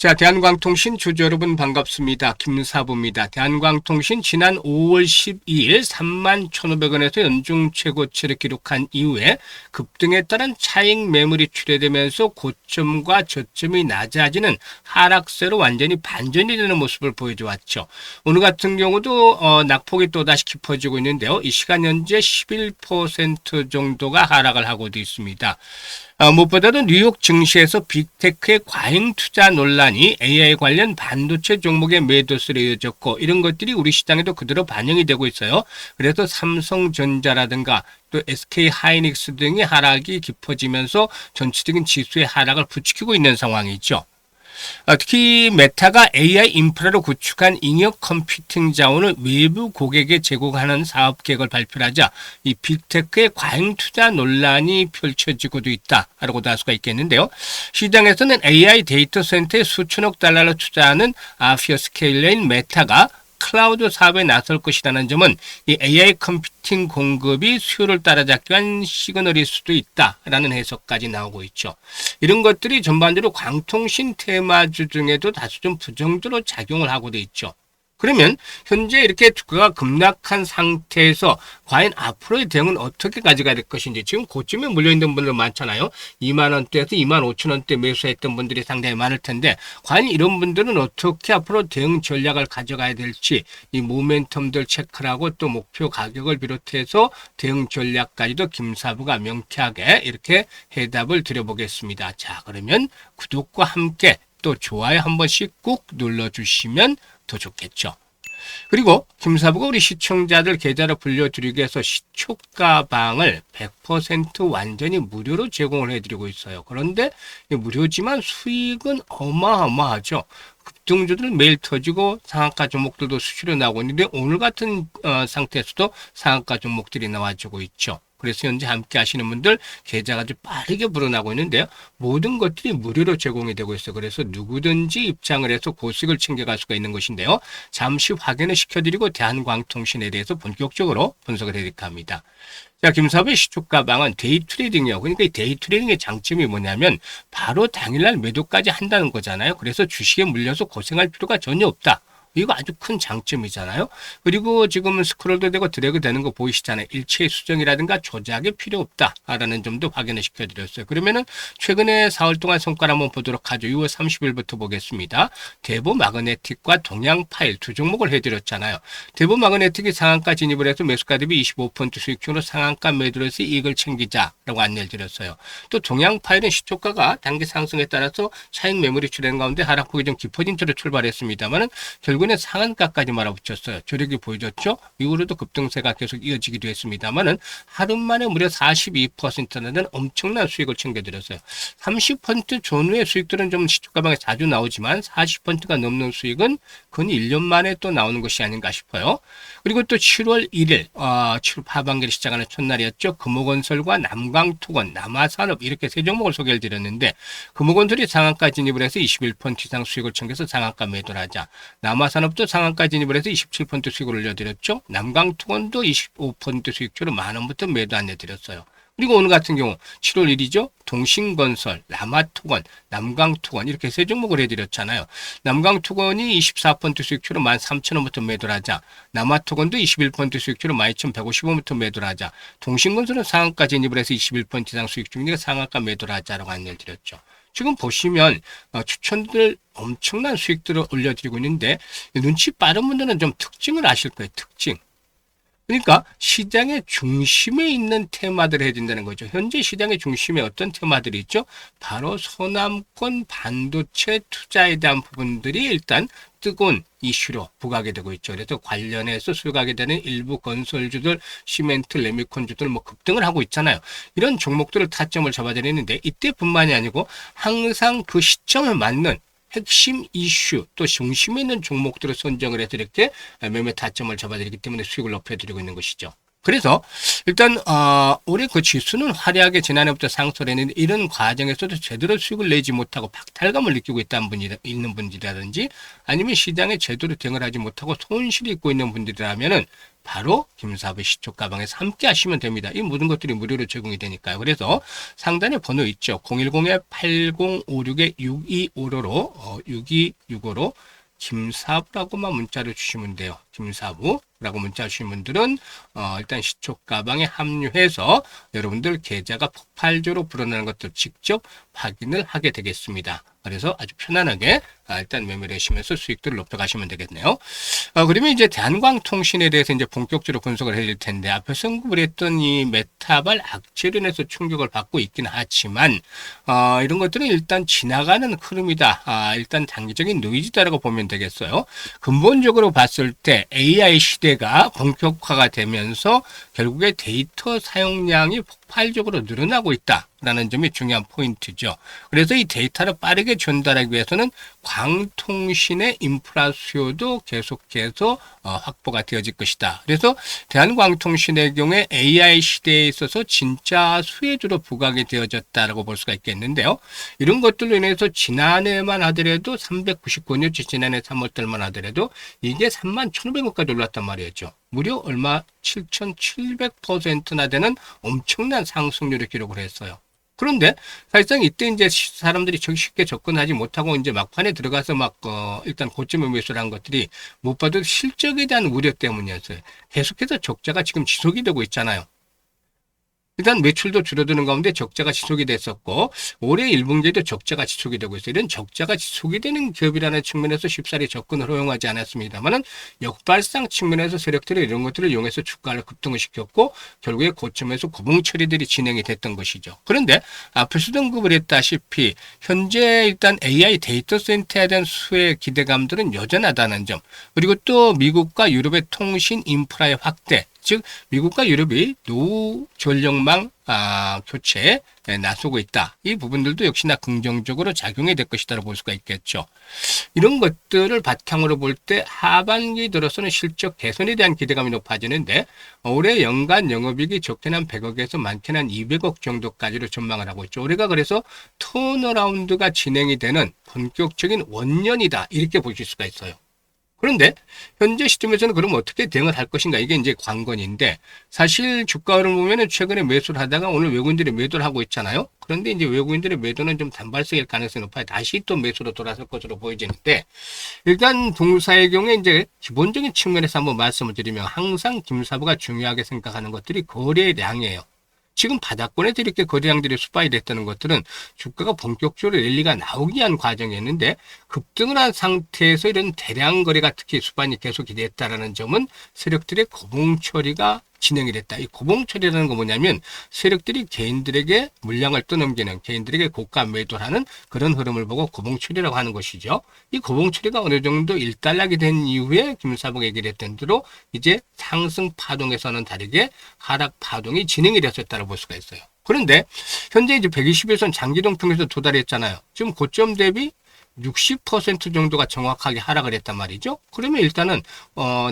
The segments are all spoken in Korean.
자, 대한광통신 주주 여러분 반갑습니다. 김사부입니다. 대한광통신 지난 5월 12일 31,500원에서 연중 최고치를 기록한 이후에 급등에 따른 차익 매물이 출회되면서 고점과 저점이 낮아지는 하락세로 완전히 반전이 되는 모습을 보여주었죠. 오늘 같은 경우도 낙폭이 또다시 깊어지고 있는데요. 이 시간 현재 11% 정도가 하락을 하고도 있습니다. 무엇보다도 뉴욕 증시에서 빅테크의 과잉 투자 논란이 AI 관련 반도체 종목의 매도세로 이어졌고 이런 것들이 우리 시장에도 그대로 반영이 되고 있어요. 그래서 삼성전자라든가 또 SK하이닉스 등의 하락이 깊어지면서 전체적인 지수의 하락을 부추기고 있는 상황이죠. 특히 메타가 AI 인프라로 구축한 잉여 컴퓨팅 자원을 외부 고객에 제공하는 사업 계획을 발표하자 이 빅테크의 과잉 투자 논란이 펼쳐지고도 있다라고도 할 수가 있겠는데요. 시장에서는 AI 데이터 센터에 수천억 달러를 투자하는 아피어스케일러인 메타가 클라우드 사업에 나설 것이라는 점은 이 AI 컴퓨팅 공급이 수요를 따라잡기 위한 시그널일 수도 있다라는 해석까지 나오고 있죠. 이런 것들이 전반적으로 광통신 테마주 중에도 다소 좀 부정적으로 작용을 하고도 있죠. 그러면 현재 이렇게 주가가 급락한 상태에서 과연 앞으로의 대응은 어떻게 가져가야 될 것인지 지금 고점에 물려있는 분들 많잖아요. 2만원대에서 25,000원대 매수했던 분들이 상당히 많을 텐데 과연 이런 분들은 어떻게 앞으로 대응 전략을 가져가야 될지 이 모멘텀들 체크를 하고 또 목표 가격을 비롯해서 대응 전략까지도 김사부가 명쾌하게 이렇게 해답을 드려보겠습니다. 자, 그러면 구독과 함께 또 좋아요 한 번씩 꾹 눌러주시면 더 좋겠죠. 그리고 김사부가 우리 시청자들 계좌를 불려드리기 위해서 시초가방을 100% 완전히 무료로 제공을 해드리고 있어요. 그런데 무료지만 수익은 어마어마하죠. 급등주들 매일 터지고 상한가 종목들도 수시로 나오고 있는데 오늘 같은 상태에서도 상한가 종목들이 나와주고 있죠. 그래서 현재 함께 하시는 분들 계좌가 아주 빠르게 불어나고 있는데요. 모든 것들이 무료로 제공이 되고 있어요. 그래서 누구든지 입장을 해서 고수익을 챙겨갈 수가 있는 것인데요. 잠시 확인을 시켜드리고 대한광통신에 대해서 본격적으로 분석을 해드릴까 합니다. 자, 김사부의 시초가방은 데이 트레이딩이요. 그러니까 이 데이 트레이딩의 장점이 뭐냐면 바로 당일날 매도까지 한다는 거잖아요. 그래서 주식에 물려서 고생할 필요가 전혀 없다. 이거 아주 큰 장점이잖아요. 그리고 지금 스크롤도 되고 드래그 되는 거 보이시잖아요. 일체의 수정이라든가 조작이 필요 없다라는 점도 확인을 시켜드렸어요. 그러면은 최근에 4월 동안 성과를 한번 보도록 하죠. 6월 30일부터 보겠습니다. 대보 마그네틱과 동양 파일 두 종목을 해드렸잖아요. 대보 마그네틱이 상한가 진입을 해서 매수가 대비 25% 수익률로 상한가 매도를 해서 이익을 챙기자라고 안내를 드렸어요. 또 동양 파일은 시초가가 단기 상승에 따라서 차익 매물이 출현 가운데 하락폭이 좀 깊어진 채로 출발했습니다만은 결국은 상한가까지 말아붙였어요. 조력이 보여줬죠. 이후로도 급등세가 계속 이어지기도 했습니다만은 하루 만에 무려 42%라는 엄청난 수익을 챙겨드렸어요. 30% 전후의 수익들은 좀 시초가방에 자주 나오지만 40%가 넘는 수익은 근 1년 만에 또 나오는 것이 아닌가 싶어요. 그리고 또 7월 1일 7월 하반기를 시작하는 첫날이었죠. 금호건설과 남광토건, 남아산업 이렇게 세 종목을 소개를 드렸는데 금호건설이 상한가 진입을 해서 21% 이상 수익을 챙겨서 상한가 매도를 하자. 남아산업도 상한가 진입을 해서 27% 수익을 올려드렸죠. 남광토건도 25% 수익주로 만원부터 매도 안내드렸어요. 그리고 오늘 같은 경우 7월 1일이죠. 동신건설, 남아토건, 남광토건 이렇게 세 종목을 해드렸잖아요. 남광토건이 24% 수익주로 13,000원부터 매도를 하자. 남아토건도 21% 수익주로 12,150원부터 매도를 하자. 동신건설은 상한가 진입을 해서 21% 이상 수익 중이니까 상한가 매도를 하자라고 안내를 드렸죠. 지금 보시면 추천들 엄청난 수익들을 올려드리고 있는데 눈치 빠른 분들은 좀 특징을 아실 거예요. 특징. 그러니까 시장의 중심에 있는 테마들을 해야 된다는 거죠. 현재 시장의 중심에 어떤 테마들이 있죠? 바로 서남권 반도체 투자에 대한 부분들이 일단 뜨거운 이슈로 부각이 되고 있죠. 그래서 관련해서 수익하게 되는 일부 건설주들, 시멘트, 레미콘주들 급등을 하고 있잖아요. 이런 종목들을 타점을 잡아드리는데 이때뿐만이 아니고 항상 그 시점에 맞는 핵심 이슈 또 중심에 있는 종목들을 선정을 해서 이렇게 매매 타점을 잡아드리기 때문에 수익을 높여드리고 있는 것이죠. 그래서 일단 올해 그 지수는 화려하게 지난해부터 상승을 했는데 이런 과정에서도 제대로 수익을 내지 못하고 박탈감을 느끼고 있는 분들이라든지 아니면 시장에 제대로 대응을 하지 못하고 손실이 있고 있는 분들이라면은 바로 김사부의 시초 가방에서 함께 하시면 됩니다. 이 모든 것들이 무료로 제공이 되니까요. 그래서 상단에 번호 있죠. 010-8056-6255로 6265로 김사부라고만 문자를 주시면 돼요. 김사부라고 문자 주신 분들은 일단 시초 가방에 합류해서 여러분들 계좌가 폭발적으로 불어나는 것도 직접 확인을 하게 되겠습니다. 그래서 아주 편안하게 일단 매매를 하시면서 수익들을 높여가시면 되겠네요. 그러면 이제 대한광통신에 대해서 이제 본격적으로 분석을 해야 될 텐데 앞에서 언급을 했던 이 메타발 악재로 인해서 충격을 받고 있긴 하지만 이런 것들은 일단 지나가는 흐름이다. 일단 단기적인 노이즈다라고 보면 되겠어요. 근본적으로 봤을 때 AI 시대가 본격화가 되면서 결국에 데이터 사용량이 폭발적으로 늘어나고 있다라는 점이 중요한 포인트죠. 그래서 이 데이터를 빠르게 전달하기 위해서는 광통신의 인프라 수요도 계속해서 확보가 되어질 것이다. 그래서 대한광통신의 경우에 AI 시대에 있어서 진짜 수혜주로 부각이 되어졌다라고 볼 수가 있겠는데요. 이런 것들로 인해서 지난해만 하더라도 399년치 지난해 3월달만 하더라도 이게 31,500원까지 올랐단 말이었죠. 무려 얼마 7,700%나 되는 엄청난 상승률을 기록을 했어요. 그런데 사실상 이때 이제 사람들이 쉽게 접근하지 못하고 이제 막판에 들어가서 일단 고점에 매수를 한 것들이 못 봐도 실적에 대한 우려 때문이었어요. 계속해서 적자가 지금 지속이 되고 있잖아요. 일단 매출도 줄어드는 가운데 적자가 지속이 됐었고 올해 1분기에도 적자가 지속이 되고 있어요. 이런 적자가 지속이 되는 기업이라는 측면에서 쉽사리 접근을 허용하지 않았습니다만은 역발상 측면에서 세력들이 이런 것들을 이용해서 주가를 급등을 시켰고 결국에 고점에서 고봉 처리들이 진행이 됐던 것이죠. 그런데 앞에서도 언급을 했다시피 현재 일단 AI 데이터 센터에 대한 수혜 기대감들은 여전하다는 점, 그리고 또 미국과 유럽의 통신 인프라의 확대, 즉 미국과 유럽이 노후 전력망 교체에 나서고 있다. 이 부분들도 역시나 긍정적으로 작용이 될 것이라고 볼 수가 있겠죠. 이런 것들을 바탕으로 볼 때 하반기 들어서는 실적 개선에 대한 기대감이 높아지는데 올해 연간 영업이익이 적게는 한 100억에서 많게는 한 200억 정도까지로 전망을 하고 있죠. 올해가 그래서 턴어라운드가 진행이 되는 본격적인 원년이다. 이렇게 보실 수가 있어요. 그런데 현재 시점에서는 그럼 어떻게 대응을 할 것인가, 이게 이제 관건인데 사실 주가를 보면은 최근에 매수를 하다가 오늘 외국인들이 매도를 하고 있잖아요. 그런데 이제 외국인들의 매도는 좀 단발성일 가능성이 높아요. 다시 또 매수로 돌아설 것으로 보여지는데 일단 동사의 경우에 이제 기본적인 측면에서 한번 말씀을 드리면 항상 김사부가 중요하게 생각하는 것들이 거래량이에요. 지금 바닥권에서 이렇게 거래량들이 수반이 됐다는 것들은 주가가 본격적으로 랠리가 나오기 위한 과정이었는데 급등을 한 상태에서 이런 대량 거래가 특히 수반이 계속이 됐다는 점은 세력들의 고봉 처리가 진행이 됐다. 이 고봉 처리라는 건 뭐냐면 세력들이 개인들에게 물량을 떠넘기는, 개인들에게 고가 매도를 하는 그런 흐름을 보고 고봉 처리라고 하는 것이죠. 이 고봉 처리가 어느 정도 일단락이 된 이후에 김사부가 얘기를 했던 대로 이제 상승 파동에서는 다르게 하락 파동이 진행이 됐었다고 볼 수가 있어요. 그런데 현재 이제 121선 장기동 평에서 도달했잖아요. 지금 고점 대비 60% 정도가 정확하게 하락을 했단 말이죠. 그러면 일단은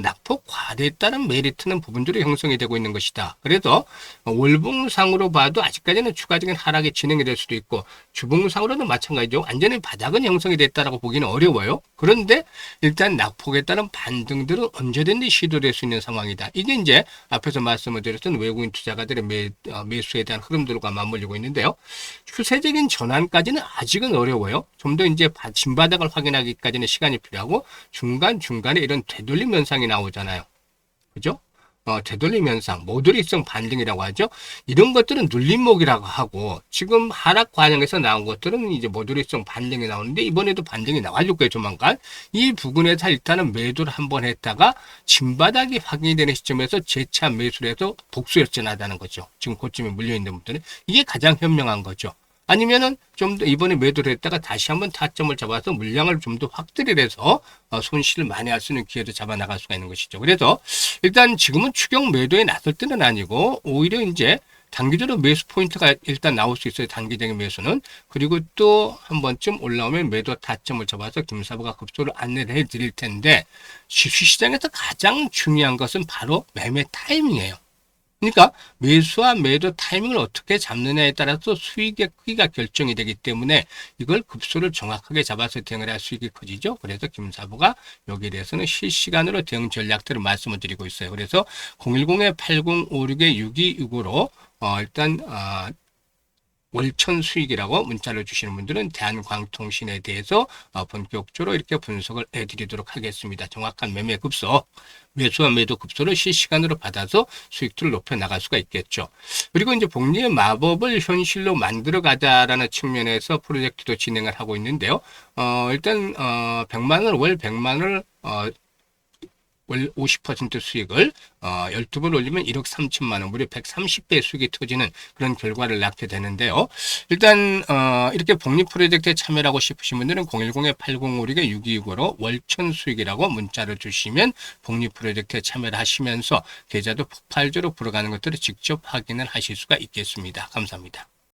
낙폭 과대에 따른 메리트는 부분적으로 형성이 되고 있는 것이다. 그래서 월봉상으로 봐도 아직까지는 추가적인 하락이 진행이 될 수도 있고 주봉상으로는 마찬가지죠. 완전히 바닥은 형성이 됐다라고 보기는 어려워요. 그런데 일단 낙폭에 따른 반등들은 언제든지 시도될 수 있는 상황이다. 이게 이제 앞에서 말씀을 드렸던 외국인 투자가들의 매수에 대한 흐름들과 맞물리고 있는데요. 추세적인 전환까지는 아직은 어려워요. 좀 더 이제 진바닥을 확인하기까지는 시간이 필요하고 중간중간에 이런 되돌림 현상이 나오잖아요. 그죠? 되돌림 현상, 모듈리성 반등이라고 하죠. 이런 것들은 눌림목이라고 하고 지금 하락 과정에서 나온 것들은 이제 모듈리성 반등이 나오는데 이번에도 반등이 나와줄 거예요, 조만간. 이 부분에서 일단은 매도를 한번 했다가 진바닥이 확인이 되는 시점에서 재차 매수를 해서 복수열전하다는 거죠. 지금 고점에 물려있는 분들은. 이게 가장 현명한 거죠. 아니면은 좀 더 이번에 매도를 했다가 다시 한번 타점을 잡아서 물량을 좀 더 확대를 해서 손실을 많이 할 수 있는 기회도 잡아 나갈 수가 있는 것이죠. 그래서 일단 지금은 추격 매도에 나설 때는 아니고 오히려 이제 단기적으로 매수 포인트가 일단 나올 수 있어요. 단기적인 매수는. 그리고 또 한 번쯤 올라오면 매도 타점을 잡아서 김사부가 급소를 안내를 해 드릴 텐데 주식시장에서 가장 중요한 것은 바로 매매 타이밍이에요. 그러니까 매수와 매도 타이밍을 어떻게 잡느냐에 따라서 수익의 크기가 결정이 되기 때문에 이걸 급소를 정확하게 잡아서 대응을 할 수익이 커지죠. 그래서 김사부가 여기에 대해서는 실시간으로 대응 전략들을 말씀을 드리고 있어요. 그래서 010-8056-6265로 일단 월천 수익이라고 문자를 주시는 분들은 대한광통신에 대해서 본격적으로 이렇게 분석을 해드리도록 하겠습니다. 정확한 매매 급소, 매수와 매도 급소를 실시간으로 받아서 수익들을 높여 나갈 수가 있겠죠. 그리고 이제 복리의 마법을 현실로 만들어 가자라는 측면에서 프로젝트도 진행을 하고 있는데요. 일단 100만 원, 월 100만 원을 월 50% 수익을 12번 올리면 1억 3천만 원, 무려 130배의 수익이 터지는 그런 결과를 낳게 되는데요. 일단 이렇게 복리 프로젝트에 참여를 하고 싶으신 분들은 010-8056-6265로 월천 수익이라고 문자를 주시면 복리 프로젝트에 참여를 하시면서 계좌도 폭발적으로 불어가는 것들을 직접 확인을 하실 수가 있겠습니다. 감사합니다.